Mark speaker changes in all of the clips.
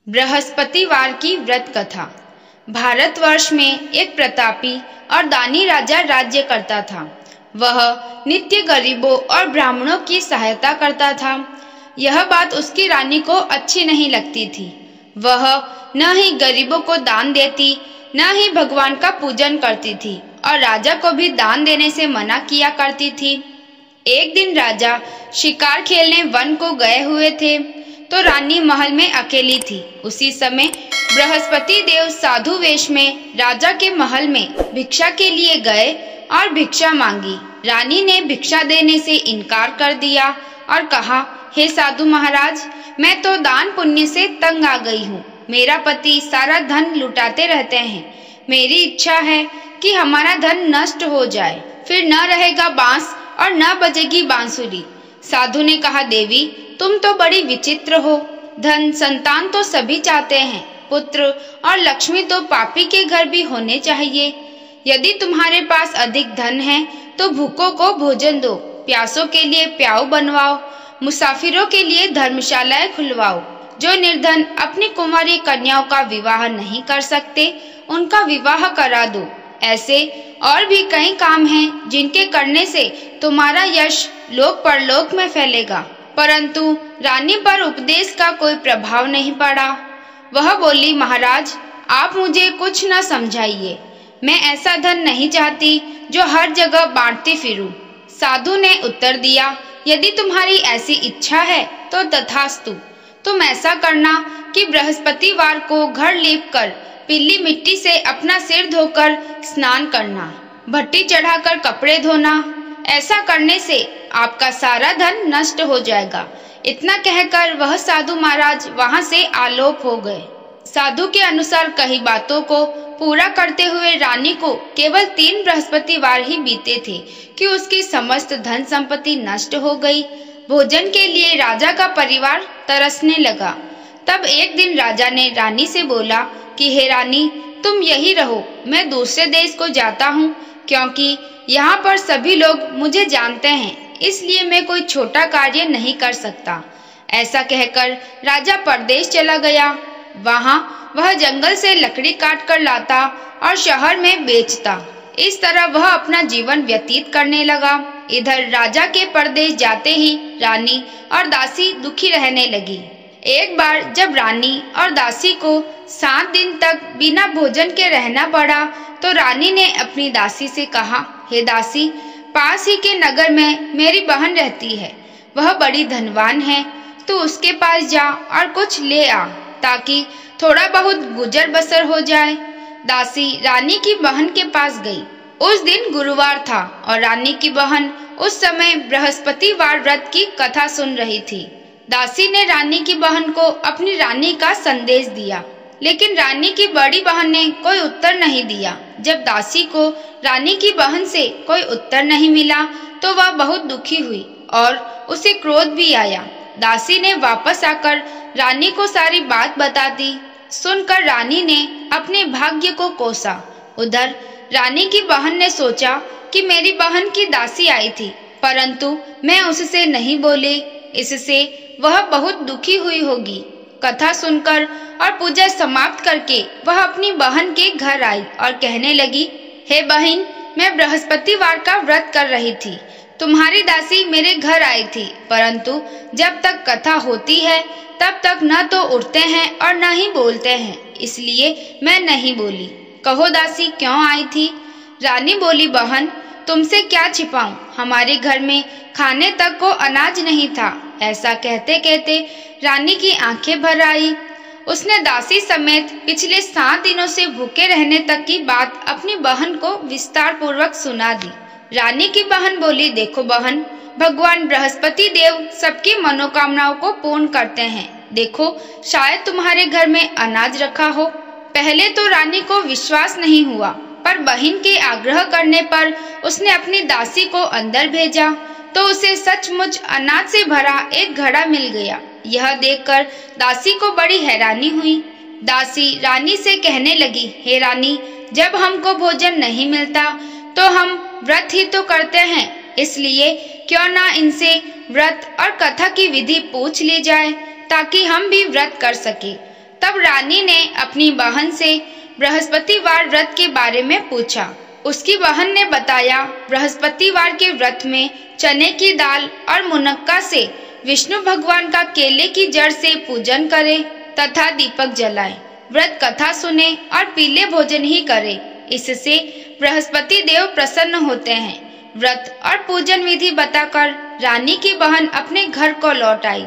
Speaker 1: बृहस्पतिवार की व्रत कथा। भारतवर्ष में एक प्रतापी और दानी राजा राज्य करता था। वह नित्य गरीबों और ब्राह्मणों की सहायता करता था। यह बात उसकी रानी को अच्छी नहीं लगती थी। वह न ही गरीबों को दान देती, न ही भगवान का पूजन करती थी और राजा को भी दान देने से मना किया करती थी। एक दिन राजा शिकार खेलने वन को गए हुए थे तो रानी महल में अकेली थी। उसी समय बृहस्पति देव साधु वेश में राजा के महल में भिक्षा के लिए गए और भिक्षा मांगी। रानी ने भिक्षा देने से इनकार कर दिया और कहा, हे साधु महाराज, मैं तो दान पुण्य से तंग आ गई हूँ। मेरा पति सारा धन लुटाते रहते हैं। मेरी इच्छा है कि हमारा धन नष्ट हो जाए, फिर न रहेगा बांस और न बजेगी बांसुरी। साधु ने कहा, देवी, तुम तो बड़ी विचित्र हो। धन संतान तो सभी चाहते हैं, पुत्र और लक्ष्मी तो पापी के घर भी होने चाहिए। यदि तुम्हारे पास अधिक धन है तो भूखों को भोजन दो, प्यासों के लिए प्याऊ बनवाओ, मुसाफिरों के लिए धर्मशालाएं खुलवाओ। जो निर्धन अपनी कुंवारी कन्याओं का विवाह नहीं कर सकते, उनका विवाह करा दो। ऐसे और भी कई काम हैं जिनके करने से तुम्हारा यश लोक परलोक में फैलेगा। परंतु रानी पर उपदेश का कोई प्रभाव नहीं पड़ा। वह बोली, महाराज, आप मुझे कुछ न समझाइए। मैं ऐसा धन नहीं चाहती जो हर जगह बांटती फिरूं। साधु ने उत्तर दिया, यदि तुम्हारी ऐसी इच्छा है तो तथास्तु। तुम ऐसा करना कि बृहस्पतिवार को घर लीप कर पीली मिट्टी से अपना सिर धोकर स्नान करना, भट्टी चढ़ाकर कपड़े धोना। ऐसा करने से आपका सारा धन नष्ट हो जाएगा। इतना कहकर वह साधु महाराज वहां से आलोप हो गए। साधु के अनुसार कही बातों को पूरा करते हुए रानी को केवल 3 बृहस्पतिवार ही बीते थे कि उसकी समस्त धन संपत्ति नष्ट हो गई। भोजन के लिए राजा का परिवार तरसने लगा। तब एक दिन राजा ने रानी से बोला कि हे रानी, तुम यही रहो, मैं दूसरे देश को जाता हूँ, क्योंकि यहाँ पर सभी लोग मुझे जानते हैं, इसलिए मैं कोई छोटा कार्य नहीं कर सकता। ऐसा कहकर राजा परदेश चला गया। वहाँ वह जंगल से लकड़ी काट कर लाता और शहर में बेचता। इस तरह वह अपना जीवन व्यतीत करने लगा। इधर राजा के परदेश जाते ही रानी और दासी दुखी रहने लगी। एक बार जब रानी और दासी को 7 दिन तक बिना भोजन के रहना पड़ा तो रानी ने अपनी दासी से कहा, हे दासी, पास ही के नगर में मेरी बहन रहती है। वह बड़ी धनवान है। तू उसके पास जा और कुछ ले आ, ताकि थोड़ा बहुत गुजर बसर हो जाए। दासी रानी की बहन के पास गई। उस दिन गुरुवार था और रानी की बहन उस समय बृहस्पतिवार व्रत की कथा सुन रही थी। दासी ने रानी की बहन को अपनी रानी का संदेश दिया, लेकिन रानी की बड़ी बहन ने कोई उत्तर नहीं दिया। जब दासी को रानी की बहन से कोई उत्तर नहीं मिला तो वह बहुत दुखी हुई और उसे क्रोध भी आया। दासी ने वापस आकर रानी को सारी बात बता दी। सुनकर रानी ने अपने भाग्य को कोसा। उधर रानी की बहन ने सोचा कि मेरी बहन की दासी आई थी, परंतु मैं उससे नहीं बोली, इससे वह बहुत दुखी हुई होगी। कथा सुनकर और पूजा समाप्त करके वह अपनी बहन के घर आई और कहने लगी, हे बहन, मैं बृहस्पतिवार का व्रत कर रही थी। तुम्हारी दासी मेरे घर आई थी, परंतु जब तक कथा होती है तब तक न तो उठते हैं और न ही बोलते हैं, इसलिए मैं नहीं बोली। कहो दासी, क्यों आई थी? रानी बोली, बहन, तुमसे क्या छिपाऊं, हमारे घर में खाने तक को अनाज नहीं था। ऐसा कहते कहते रानी की आंखें भर आई। उसने दासी समेत पिछले 7 दिनों से भूखे रहने तक की बात अपनी बहन को विस्तार पूर्वक सुना दी। रानी की बहन बोली, देखो बहन, भगवान बृहस्पति देव सबकी मनोकामनाओं को पूर्ण करते हैं। देखो, शायद तुम्हारे घर में अनाज रखा हो। पहले तो रानी को विश्वास नहीं हुआ, पर बहन के आग्रह करने पर उसने अपनी दासी को अंदर भेजा तो उसे सचमुच अनाज से भरा एक घड़ा मिल गया। यह देखकर दासी को बड़ी हैरानी हुई। दासी रानी से कहने लगी, हे रानी, जब हमको भोजन नहीं मिलता तो हम व्रत ही तो करते हैं, इसलिए क्यों ना इनसे व्रत और कथा की विधि पूछ ली जाए ताकि हम भी व्रत कर सके। तब रानी ने अपनी बहन से बृहस्पतिवार व्रत के बारे में पूछा। उसकी बहन ने बताया, बृहस्पतिवार के व्रत में चने की दाल और मुनक्का से विष्णु भगवान का केले की जड़ से पूजन करे तथा दीपक जलाए, व्रत कथा सुने और पीले भोजन ही करे। इससे बृहस्पति देव प्रसन्न होते हैं। व्रत और पूजन विधि बताकर रानी की बहन अपने घर को लौट आई।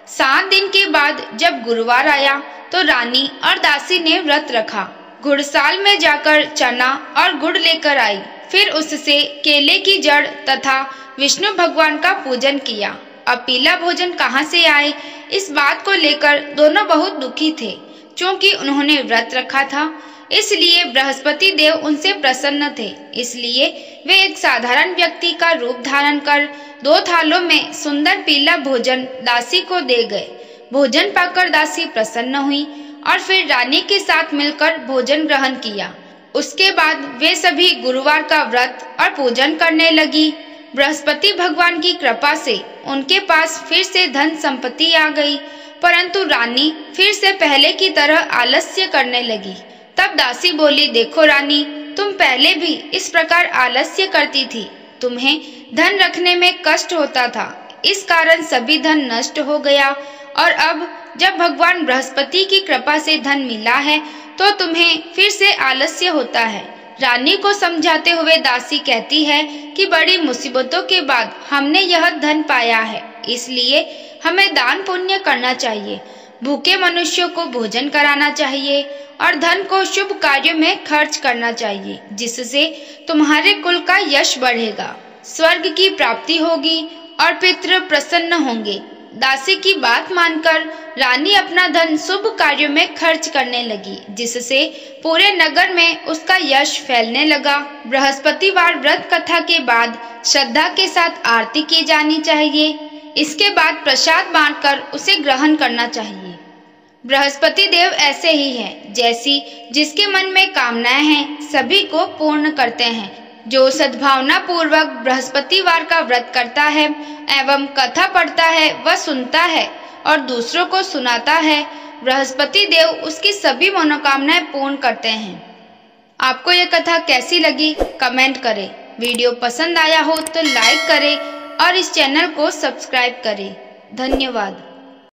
Speaker 1: 7 दिन के बाद जब गुरुवार आया तो रानी और दासी ने व्रत रखा। घुड़साल में जाकर चना और गुड़ लेकर आई, फिर उससे केले की जड़ तथा विष्णु भगवान का पूजन किया। अब पीला भोजन कहाँ से आए, इस बात को लेकर दोनों बहुत दुखी थे। क्योंकि उन्होंने व्रत रखा था, इसलिए बृहस्पति देव उनसे प्रसन्न थे। इसलिए वे एक साधारण व्यक्ति का रूप धारण कर 2 थालों में सुंदर पीला भोजन दासी को दे गए। भोजन पाकर दासी प्रसन्न हुई और फिर रानी के साथ मिलकर भोजन ग्रहण किया। उसके बाद वे सभी गुरुवार का व्रत और पूजन करने लगी। बृहस्पति भगवान की कृपा से उनके पास फिर से धन संपत्ति आ गई, परंतु रानी फिर से पहले की तरह आलस्य करने लगी। तब दासी बोली, देखो रानी, तुम पहले भी इस प्रकार आलस्य करती थी। तुम्हें धन रखने में कष्ट होता था, इस कारण सभी धन नष्ट हो गया, और अब जब भगवान बृहस्पति की कृपा से धन मिला है तो तुम्हें फिर से आलस्य होता है। रानी को समझाते हुए दासी कहती है कि बड़ी मुसीबतों के बाद हमने यह धन पाया है, इसलिए हमें दान पुण्य करना चाहिए, भूखे मनुष्यों को भोजन कराना चाहिए और धन को शुभ कार्यों में खर्च करना चाहिए, जिससे तुम्हारे कुल का यश बढ़ेगा, स्वर्ग की प्राप्ति होगी और पितृ प्रसन्न होंगे। दासी की बात मानकर रानी अपना धन शुभ कार्यों में खर्च करने लगी, जिससे पूरे नगर में उसका यश फैलने लगा। बृहस्पतिवार व्रत कथा के बाद श्रद्धा के साथ आरती की जानी चाहिए। इसके बाद प्रसाद बांटकर उसे ग्रहण करना चाहिए। बृहस्पति देव ऐसे ही हैं, जैसी जिसके मन में कामनाएं हैं सभी को पूर्ण करते हैं। जो सद्भावना पूर्वक बृहस्पतिवार का व्रत करता है एवं कथा पढ़ता है, वह सुनता है और दूसरों को सुनाता है, बृहस्पति देव उसकी सभी मनोकामनाएं पूर्ण करते हैं। आपको यह कथा कैसी लगी कमेंट करें। वीडियो पसंद आया हो तो लाइक करें और इस चैनल को सब्सक्राइब करें। धन्यवाद।